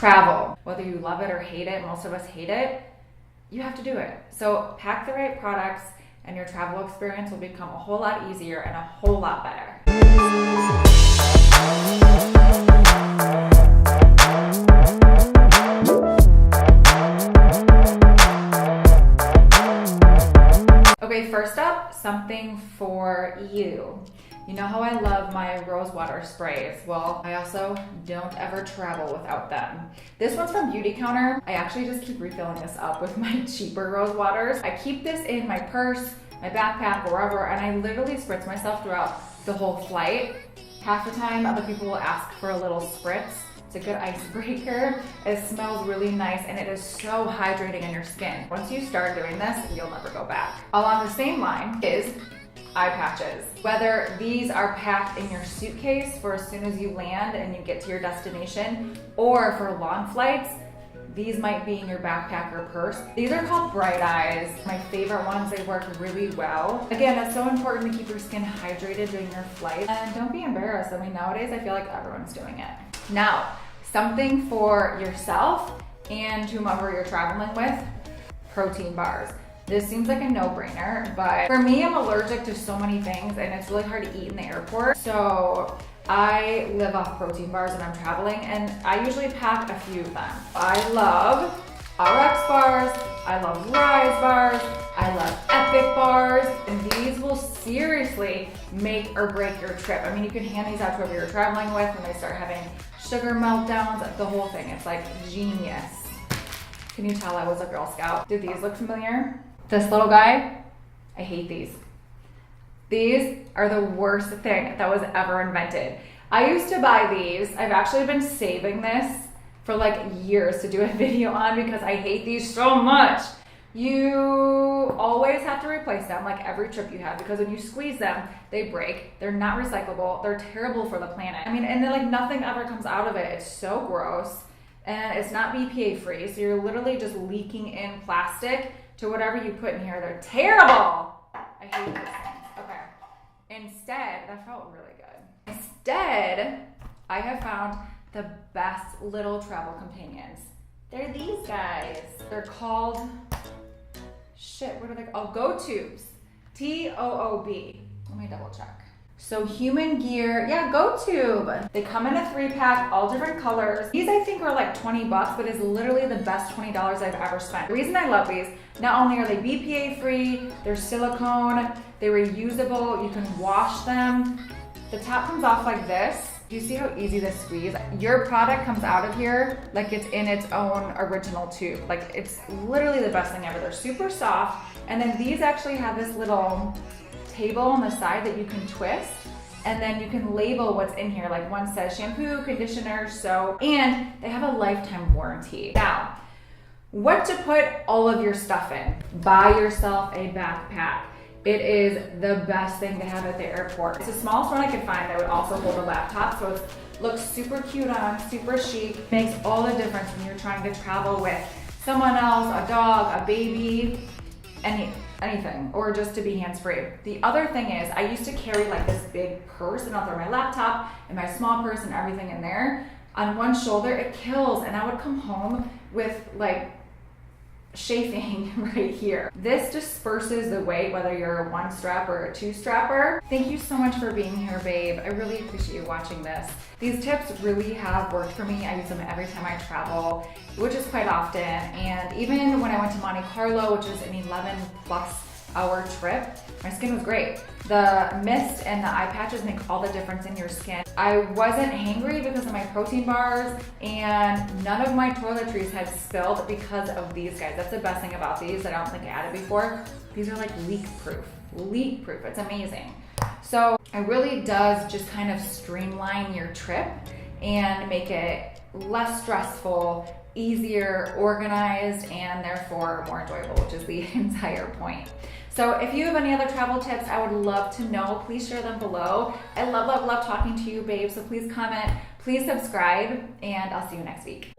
travel. Whether you love it or hate it, most of us hate it, you have to do it. So pack the right products and your travel experience will become a whole lot easier and a whole lot better. Okay, first up, something for you. You know how I love my rose water sprays? Well, I also don't ever travel without them. This one's from Beauty Counter. I actually just keep refilling this up with my cheaper rose waters. I keep this in my purse, my backpack, wherever, and I literally spritz myself throughout the whole flight. Half the time, other people will ask for a little spritz. It's a good icebreaker. It smells really nice and it is so hydrating on your skin. Once you start doing this, you'll never go back. Along the same line is eye patches. Whether these are packed in your suitcase for as soon as you land and you get to your destination, or for long flights, these might be in your backpack or purse. These are called Bright Eyes. My favorite ones, they work really well. Again, it's so important to keep your skin hydrated during your flight. And don't be embarrassed. I mean, nowadays I feel like everyone's doing it. Now, something for yourself and whomever you're traveling with, protein bars. This seems like a no-brainer, but for me, I'm allergic to so many things and it's really hard to eat in the airport. So I live off protein bars when I'm traveling and I usually pack a few of them. I love RX bars, I love Rise bars, I love Epic bars, and these will seriously make or break your trip. I mean, you can hand these out to whoever you're traveling with when they start having sugar meltdowns, the whole thing. It's like genius. Can you tell I was a Girl Scout? Do these look familiar? This little guy, I hate these. These are the worst thing that was ever invented. I used to buy these. I've actually been saving this for like years to do a video on because I hate these so much. You always have to replace them like every trip you have because when you squeeze them, they break. They're not recyclable. They're terrible for the planet. I mean, and then like nothing ever comes out of it. It's so gross and it's not BPA free. So you're literally just leaking in plastic to whatever you put in here. They're terrible. I hate these things. Okay. Instead, that felt really good. Instead, I have found the best little travel companions. They're these guys. They're called, what are they called? Oh, Go Tubes. TOOB. Let me double check. So Human Gear, yeah, Go Tube. They come in a 3-pack, all different colors. These I think are like 20 bucks, but it's literally the best $20 I've ever spent. The reason I love these, not only are they BPA free, they're silicone, they're reusable, you can wash them. The top comes off like this. Do you see how easy this squeeze? Your product comes out of here like it's in its own original tube. Like it's literally the best thing ever. They're super soft. And then these actually have this little table on the side that you can twist, and then you can label what's in here. Like one says shampoo, conditioner, soap, and they have a lifetime warranty. Now, what to put all of your stuff in. Buy yourself a backpack. It is the best thing to have at the airport. It's the smallest one I could find that would also hold a laptop, so it looks super cute on, super chic. Makes all the difference when you're trying to travel with someone else, a dog, a baby, anything, or just to be hands-free. The other thing is, I used to carry like this big purse and I'll throw my laptop and my small purse and everything in there. On one shoulder, it kills, and I would come home with like chafing right here. This disperses the weight, whether you're a 1-strap or a 2-strapper. Thank you so much for being here, babe. I really appreciate you watching this. These tips really have worked for me. I use them every time I travel, which is quite often. And even when I went to Monte Carlo, which is an 11-plus-hour trip, my skin was great. The mist and the eye patches make all the difference in your skin. I wasn't hangry because of my protein bars, and none of my toiletries had spilled because of these guys. That's the best thing about these that I don't think I added before. These are like leak-proof. Leak-proof. It's amazing. So it really does just kind of streamline your trip and make it less stressful, easier, organized, and therefore more enjoyable, which is the entire point. So if you have any other travel tips, I would love to know. Please share them below. I love, love, love talking to you, babe. So please comment, please subscribe, and I'll see you next week.